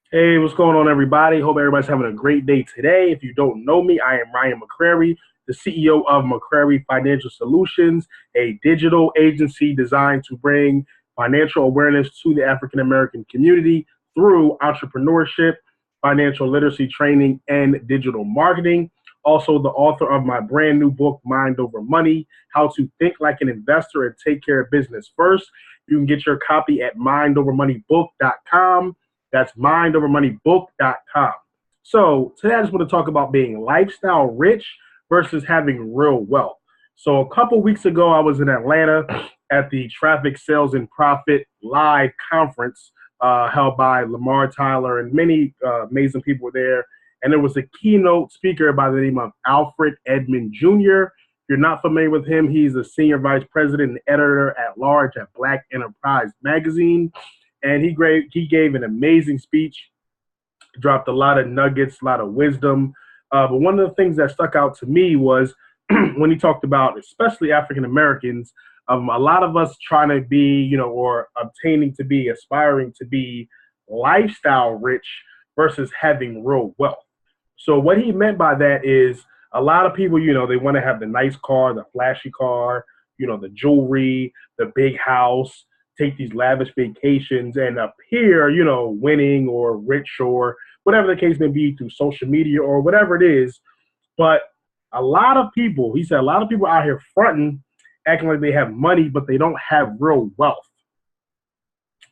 Hey, what's going on, everybody? Hope everybody's having a great day today. If you don't know me, I am Ryan McCrary, the CEO of McCrary Financial Solutions, a digital agency designed to bring financial awareness to the African American community through entrepreneurship, financial literacy training, and digital marketing. Also, the author of my brand new book, Mind Over Money: How to Think Like an Investor and Take Care of Business First. You can get your copy at mindovermoneybook.com. That's mindovermoneybook.com. So today I just want to talk about being lifestyle rich versus having real wealth. So a couple weeks ago, I was in Atlanta at the Traffic Sales and Profit Live conference held by Lamar Tyler, and many amazing people were there. And there was a keynote speaker by the name of Alfred Edmond Jr. If you're not familiar with him, he's a senior vice president and editor at large at Black Enterprise Magazine, and he gave an amazing speech, dropped a lot of nuggets, a lot of wisdom. But one of the things that stuck out to me was when he talked about, especially African Americans, a lot of us trying to be, or obtaining to be, aspiring to be lifestyle rich versus having real wealth. So what he meant by that is a lot of people, they want to have the nice car, the flashy car, the jewelry, the big house, take these lavish vacations and appear, winning or rich or whatever the case may be through social media or whatever it is. But a lot of people, he said, a lot of people out here fronting, acting like they have money, but they don't have real wealth.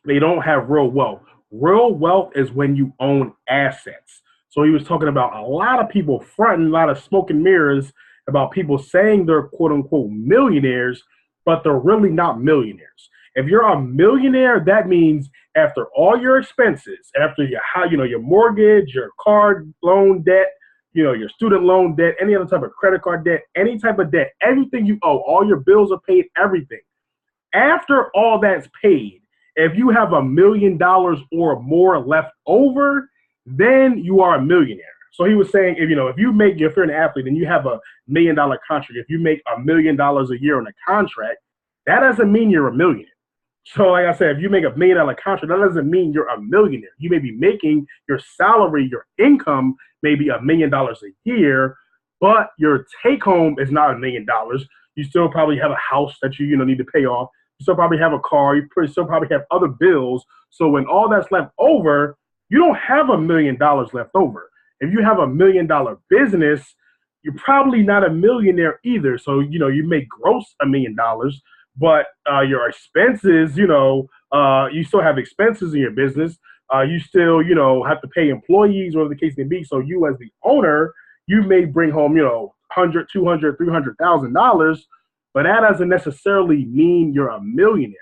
They don't have real wealth. Real wealth is when you own assets. So he was talking about a lot of people fronting, a lot of smoke and mirrors about people saying they're quote unquote millionaires, but they're really not millionaires. If you're a millionaire, that means after all your expenses, after your mortgage, your car loan debt, your student loan debt, any other type of credit card debt, any type of debt, everything you owe, all your bills are paid, everything. After all that's paid, if you have $1 million or more left over, then you are a millionaire. So he was saying, if you're an athlete and you have $1 million contract, if you make $1 million a year on a contract, that doesn't mean you're a millionaire. So, like I said, if you make $1 million contract, that doesn't mean you're a millionaire. You may be making your salary, your income, maybe $1 million a year, but your take home is not $1 million. You still probably have a house that you need to pay off. You still probably have a car. You still probably have other bills. So when all that's left over, you don't have $1 million left over. If you have $1 million business, you're probably not a millionaire either. So you make gross $1 million, but your expenses, you still have expenses in your business. You still, have to pay employees, whatever the case may be. So you, as the owner, you may bring home, 100, 200, $300,000, but that doesn't necessarily mean you're a millionaire.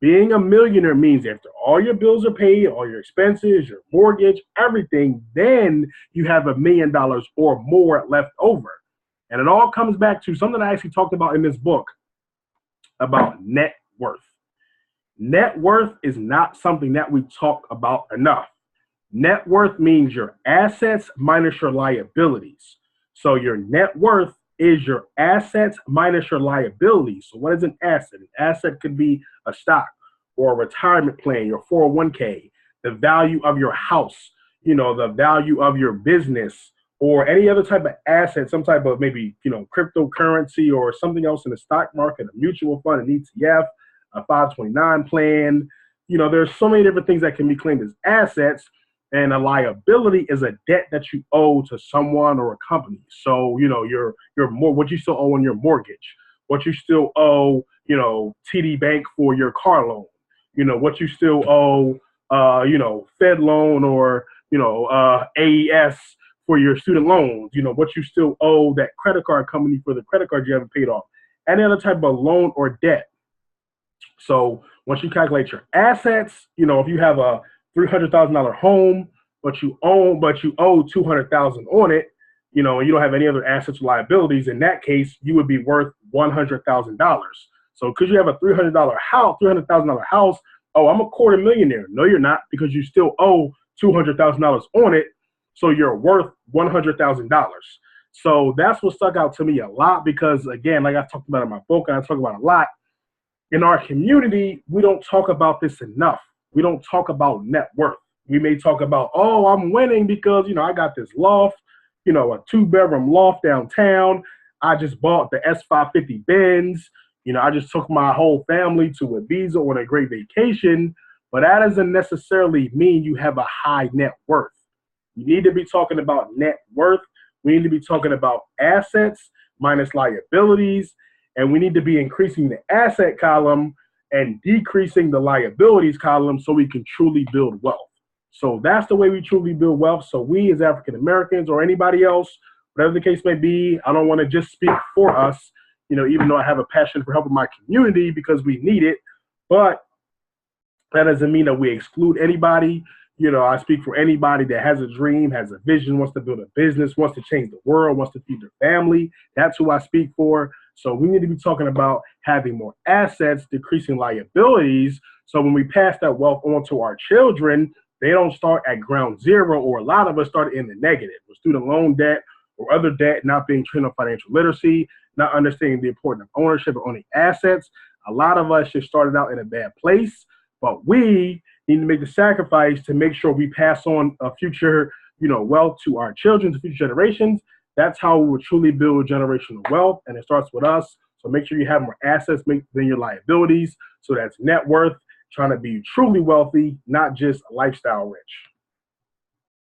Being a millionaire means after all your bills are paid, all your expenses, your mortgage, everything, then you have $1 million or more left over. And it all comes back to something I actually talked about in this book about net worth. Net worth is not something that we talk about enough. Net worth means your assets minus your liabilities. So your net worth is your assets minus your liabilities. So what is an asset? An asset could be a stock or a retirement plan, your 401k, the value of your house, the value of your business, or any other type of asset, some type of maybe, cryptocurrency or something else in the stock market, a mutual fund, an ETF, a 529 plan. There's so many different things that can be claimed as assets. And a liability is a debt that you owe to someone or a company. So, your more what you still owe on your mortgage, what you still owe, TD Bank for your car loan, what you still owe, Fed loan or, AES for your student loans, what you still owe that credit card company for the credit card you haven't paid off, any other type of loan or debt. So once you calculate your assets, if you have a $300,000 home, but you owe 200,000 on it, and you don't have any other assets or liabilities. In that case, you would be worth $100,000. So because you have a $300,000 house, oh, I'm a quarter millionaire. No, you're not, because you still owe $200,000 on it. So you're worth $100,000. So that's what stuck out to me a lot, because again, like I talked about in my book, and I talk about a lot in our community, we don't talk about this enough. We don't talk about net worth. We may talk about, oh, I'm winning because, I got this loft, a 2-bedroom loft downtown. I just bought the S550 Benz. I just took my whole family to Ibiza on a great vacation. But that doesn't necessarily mean you have a high net worth. You need to be talking about net worth. We need to be talking about assets minus liabilities. And we need to be increasing the asset column and decreasing the liabilities column so we can truly build wealth. So that's the way we truly build wealth. So we as African Americans or anybody else, whatever the case may be, I don't want to just speak for us, even though I have a passion for helping my community because we need it. But that doesn't mean that we exclude anybody. I speak for anybody that has a dream, has a vision, wants to build a business, wants to change the world, wants to feed their family. That's who I speak for. So we need to be talking about having more assets, decreasing liabilities. So when we pass that wealth on to our children, they don't start at ground zero, or a lot of us start in the negative with student loan debt or other debt, not being trained on financial literacy, not understanding the importance of ownership or owning assets. A lot of us just started out in a bad place, but we need to make the sacrifice to make sure we pass on a future, wealth to our children, to future generations. That's how we will truly build generational wealth, and it starts with us. So make sure you have more assets than your liabilities. So that's net worth, trying to be truly wealthy, not just lifestyle rich.